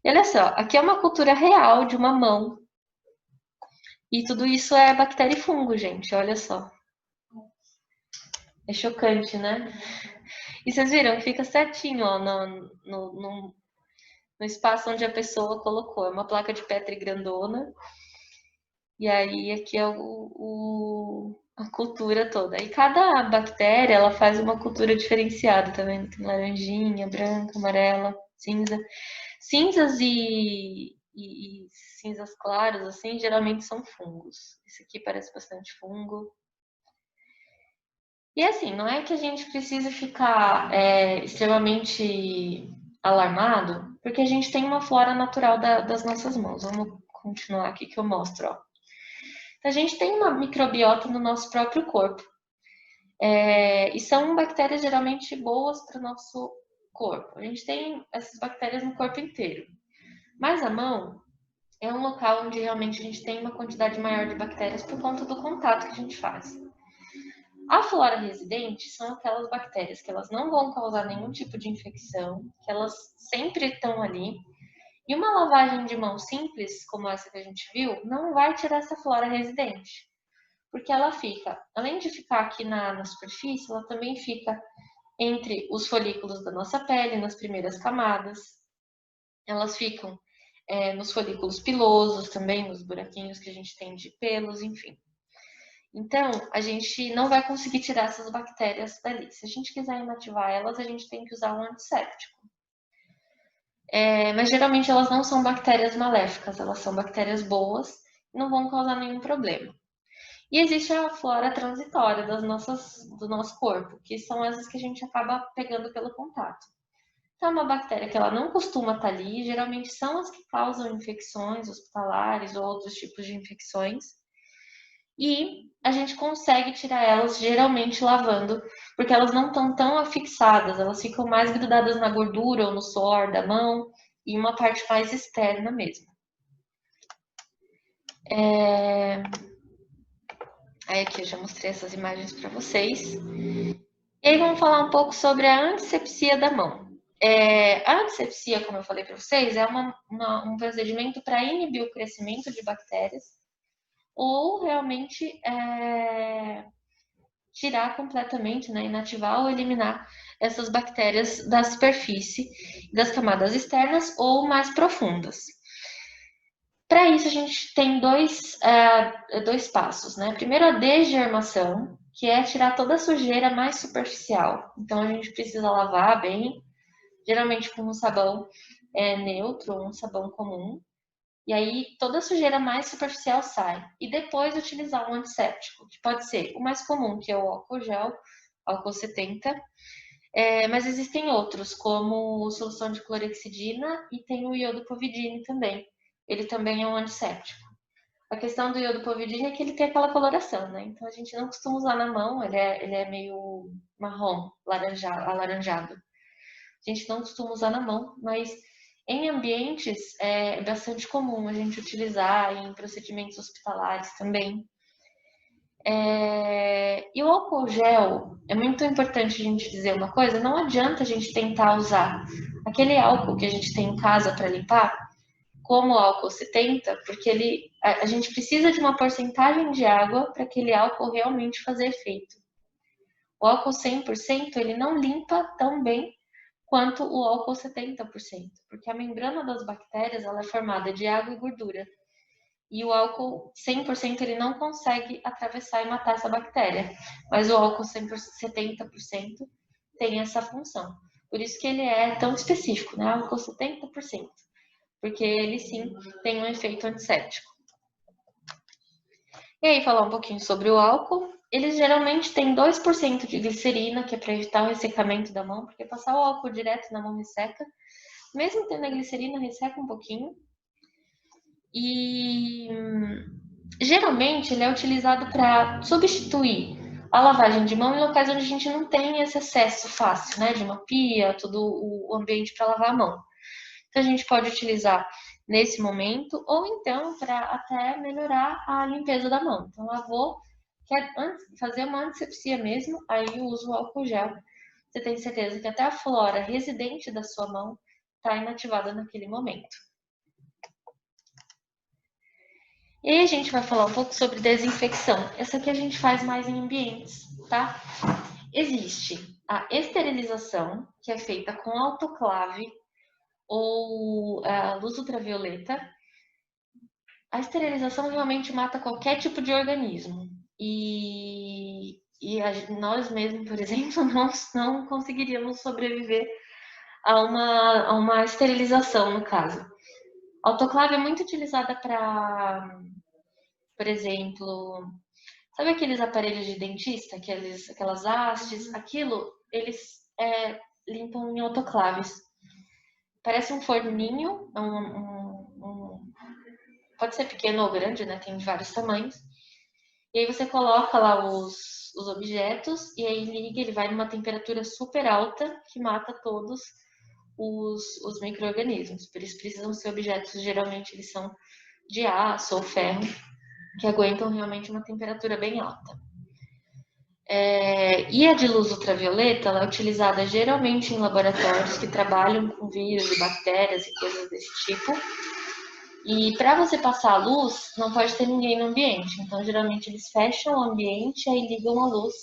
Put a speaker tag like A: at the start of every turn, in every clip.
A: E olha só, aqui é uma cultura real de uma mão. E tudo isso é bactéria e fungo, gente. Olha só. É chocante, né? E vocês viram que fica certinho, ó, no espaço onde a pessoa colocou. É uma placa de Petri grandona. E aí aqui é a cultura toda. E cada bactéria, ela faz uma cultura diferenciada, tá vendo? Tem laranjinha, branca, amarela, cinza. Cinzas e cinzas claras, assim, geralmente são fungos. Esse aqui parece bastante fungo. E assim, não é que a gente precisa ficar extremamente alarmado, porque a gente tem uma flora natural das nossas mãos. Vamos continuar aqui que eu mostro, ó. A gente tem uma microbiota no nosso próprio corpo. E são bactérias geralmente boas para o nosso corpo. A gente tem essas bactérias no corpo inteiro. Mas a mão é um local onde realmente a gente tem uma quantidade maior de bactérias por conta do contato que a gente faz. A flora residente são aquelas bactérias que elas não vão causar nenhum tipo de infecção, que elas sempre estão ali. E uma lavagem de mão simples, como essa que a gente viu, não vai tirar essa flora residente. Porque ela fica, além de ficar aqui na superfície, ela também fica entre os folículos da nossa pele, nas primeiras camadas. Elas ficam nos folículos pilosos também, nos buraquinhos que a gente tem de pelos, enfim. Então, a gente não vai conseguir tirar essas bactérias dali. Se a gente quiser inativar elas, a gente tem que usar um antisséptico. Mas geralmente elas não são bactérias maléficas, elas são bactérias boas e não vão causar nenhum problema. E existe a flora transitória do nosso corpo, que são essas que a gente acaba pegando pelo contato. Então, é uma bactéria que ela não costuma estar ali, geralmente são as que causam infecções hospitalares ou outros tipos de infecções. E a gente consegue tirar elas geralmente lavando, porque elas não estão tão afixadas, elas ficam mais grudadas na gordura ou no suor da mão e uma parte mais externa mesmo. Aí aqui eu já mostrei essas imagens para vocês. E aí vamos falar um pouco sobre a antisepsia da mão. A antisepsia, como eu falei para vocês, é um procedimento para inibir o crescimento de bactérias ou realmente tirar completamente, né, inativar ou eliminar essas bactérias da superfície, das camadas externas ou mais profundas. Para isso, a gente tem dois passos, né? Primeiro, a desgermação, que é tirar toda a sujeira mais superficial. Então, a gente precisa lavar bem, geralmente com um sabão neutro ou um sabão comum. E aí, toda a sujeira mais superficial sai. E depois, utilizar um antisséptico, que pode ser o mais comum, que é o álcool gel, álcool 70. Mas existem outros, como solução de clorexidina e tem o iodopovidine também. Ele também é um antisséptico. A questão do iodopovidine é que ele tem aquela coloração, né? Então a gente não costuma usar na mão, ele é meio marrom, alaranjado. A gente não costuma usar na mão, mas em ambientes é bastante comum a gente utilizar em procedimentos hospitalares também. E o álcool gel, é muito importante a gente dizer uma coisa, não adianta a gente tentar usar aquele álcool que a gente tem em casa para limpar, como o álcool 70, porque a gente precisa de uma porcentagem de água para aquele álcool realmente fazer efeito. O álcool 100%, ele não limpa tão bem quanto o álcool 70%, porque a membrana das bactérias ela é formada de água e gordura. E o álcool 100% ele não consegue atravessar e matar essa bactéria, mas o álcool 70% tem essa função. Por isso que ele é tão específico, né? Álcool 70%, porque ele sim tem um efeito antisséptico. E aí, falar um pouquinho sobre o álcool. Eles geralmente têm 2% de glicerina, que é para evitar o ressecamento da mão, porque passar o álcool direto na mão resseca. Mesmo tendo a glicerina, resseca um pouquinho. E geralmente ele é utilizado para substituir a lavagem de mão em locais onde a gente não tem esse acesso fácil, né? De uma pia, todo o ambiente para lavar a mão. Então a gente pode utilizar nesse momento, ou então para até melhorar a limpeza da mão. Então lavou, quer fazer uma antisepsia mesmo, aí usa o álcool gel. Você tem certeza que até a flora residente da sua mão está inativada naquele momento. E aí a gente vai falar um pouco sobre desinfecção. Essa aqui a gente faz mais em ambientes, tá? Existe a esterilização, que é feita com autoclave ou a luz ultravioleta. A esterilização realmente mata qualquer tipo de organismo. Nós mesmos, por exemplo, não conseguiríamos sobreviver a uma esterilização, no caso. A autoclave é muito utilizada para, por exemplo, sabe aqueles aparelhos de dentista, aquelas hastes? Aquilo, eles limpam em autoclaves. Parece um forninho, pode ser pequeno ou grande, né? Tem vários tamanhos. E aí você coloca lá os objetos e aí liga, ele vai numa temperatura super alta que mata todos os micro-organismos. Por isso precisam ser objetos, geralmente eles são de aço ou ferro, que aguentam realmente uma temperatura bem alta. E a de luz ultravioleta, ela é utilizada geralmente em laboratórios que trabalham com vírus e bactérias e coisas desse tipo. E para você passar a luz, não pode ter ninguém no ambiente. Então, geralmente, eles fecham o ambiente e aí ligam a luz.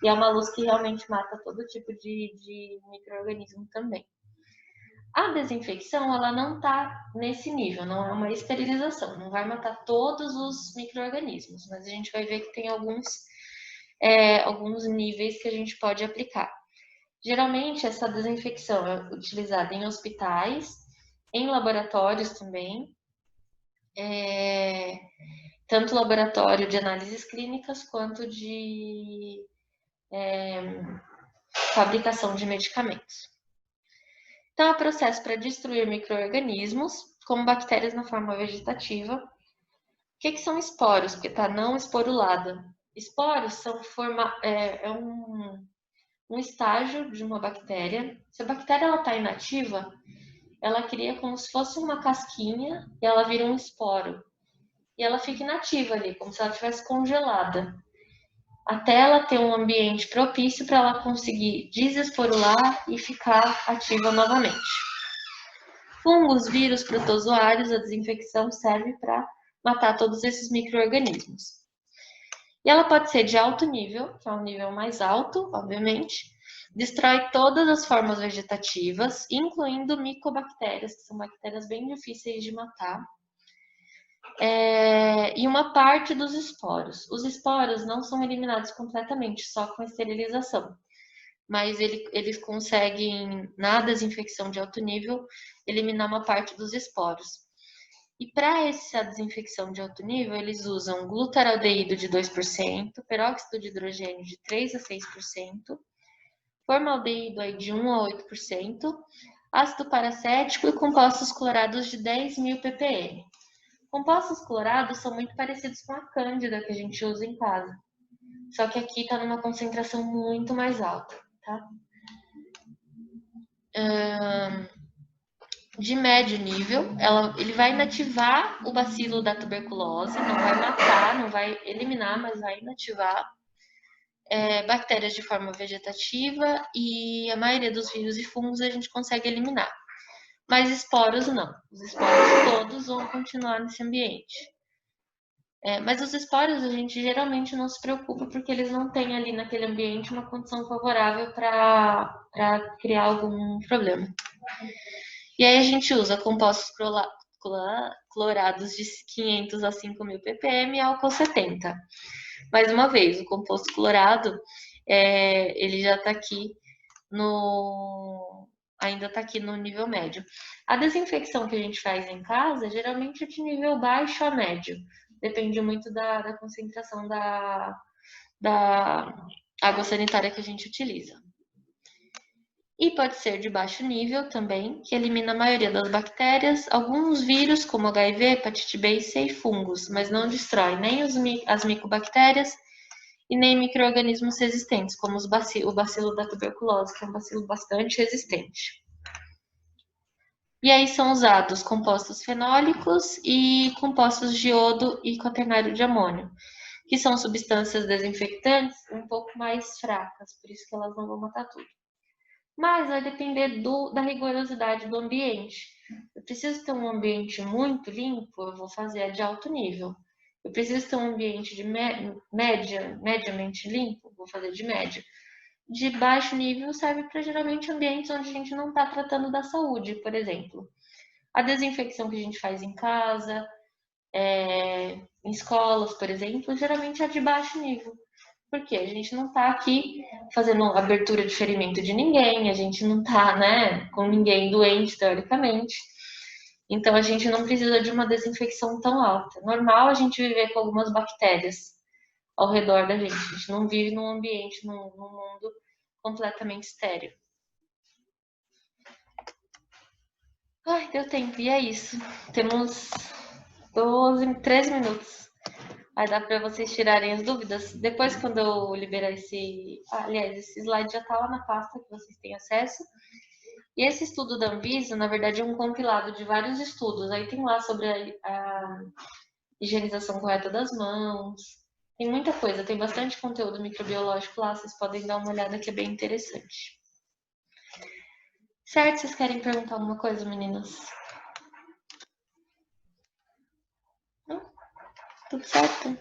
A: E é uma luz que realmente mata todo tipo de micro-organismo também. A desinfecção, ela não está nesse nível, não é uma esterilização, não vai matar todos os micro-organismos, mas a gente vai ver que tem alguns níveis que a gente pode aplicar. Geralmente, essa desinfecção é utilizada em hospitais, em laboratórios também, tanto laboratório de análises clínicas quanto de fabricação de medicamentos. Então, é um processo para destruir micro-organismos, como bactérias na forma vegetativa. O que são esporos? Porque está não esporulada. Esporos são um estágio de uma bactéria. Se a bactéria está inativa, ela cria como se fosse uma casquinha e ela vira um esporo. E ela fica inativa ali, como se ela estivesse congelada. Até ela ter um ambiente propício para ela conseguir desesporular e ficar ativa novamente. Fungos, vírus, protozoários, a desinfecção serve para matar todos esses micro-organismos. E ela pode ser de alto nível, que é um nível mais alto, obviamente, destrói todas as formas vegetativas, incluindo micobactérias, que são bactérias bem difíceis de matar, e uma parte dos esporos. Os esporos não são eliminados completamente, só com esterilização, mas eles conseguem, na desinfecção de alto nível, eliminar uma parte dos esporos. E para essa desinfecção de alto nível, eles usam glutaraldeído de 2%, peróxido de hidrogênio de 3 a 6%, formaldeído aí de 1 a 8%, ácido paracético e compostos clorados de 10.000 ppm. Compostos clorados são muito parecidos com a cândida que a gente usa em casa, só que aqui está numa concentração muito mais alta, tá? De médio nível, ele vai inativar o bacilo da tuberculose, não vai matar, não vai eliminar, mas vai inativar bactérias de forma vegetativa e a maioria dos vírus e fungos a gente consegue eliminar. Mas esporos não, os esporos todos vão continuar nesse ambiente. Mas os esporos a gente geralmente não se preocupa porque eles não têm ali naquele ambiente uma condição favorável para criar algum problema. E aí a gente usa compostos clorados de 500 a 5.000 ppm e álcool 70. Mais uma vez, o composto clorado, ele já está aqui ainda está aqui no nível médio. A desinfecção que a gente faz em casa, geralmente é de nível baixo a médio. Depende muito da concentração da água sanitária que a gente utiliza. E pode ser de baixo nível também, que elimina a maioria das bactérias, alguns vírus como HIV, hepatite B e C e fungos, mas não destrói nem as micobactérias e nem micro-organismos resistentes, como o bacilo da tuberculose, que é um bacilo bastante resistente. E aí são usados compostos fenólicos e compostos de iodo e quaternário de amônio, que são substâncias desinfectantes um pouco mais fracas, por isso que elas não vão matar tudo. Mas vai depender da rigorosidade do ambiente. Eu preciso ter um ambiente muito limpo, eu vou fazer a de alto nível. Eu preciso ter um ambiente de mediamente limpo, vou fazer de médio. De baixo nível serve para geralmente ambientes onde a gente não está tratando da saúde, por exemplo. A desinfecção que a gente faz em casa, em escolas, por exemplo, geralmente é de baixo nível. Porque a gente não está aqui fazendo abertura de ferimento de ninguém, a gente não está, né, com ninguém doente, teoricamente. Então a gente não precisa de uma desinfecção tão alta. É normal a gente viver com algumas bactérias ao redor da gente. A gente não vive num ambiente, num mundo completamente estéril. Ai, deu tempo, e é isso. Temos 13 minutos. Vai dar para vocês tirarem as dúvidas. Depois, quando eu liberar esse. Aliás, esse slide já está lá na pasta que vocês têm acesso. E esse estudo da Anvisa, na verdade, é um compilado de vários estudos. Aí tem lá sobre a higienização correta das mãos. Tem muita coisa, tem bastante conteúdo microbiológico lá. Vocês podem dar uma olhada que é bem interessante. Certo? Vocês querem perguntar alguma coisa, meninas? Não? Tudo certo?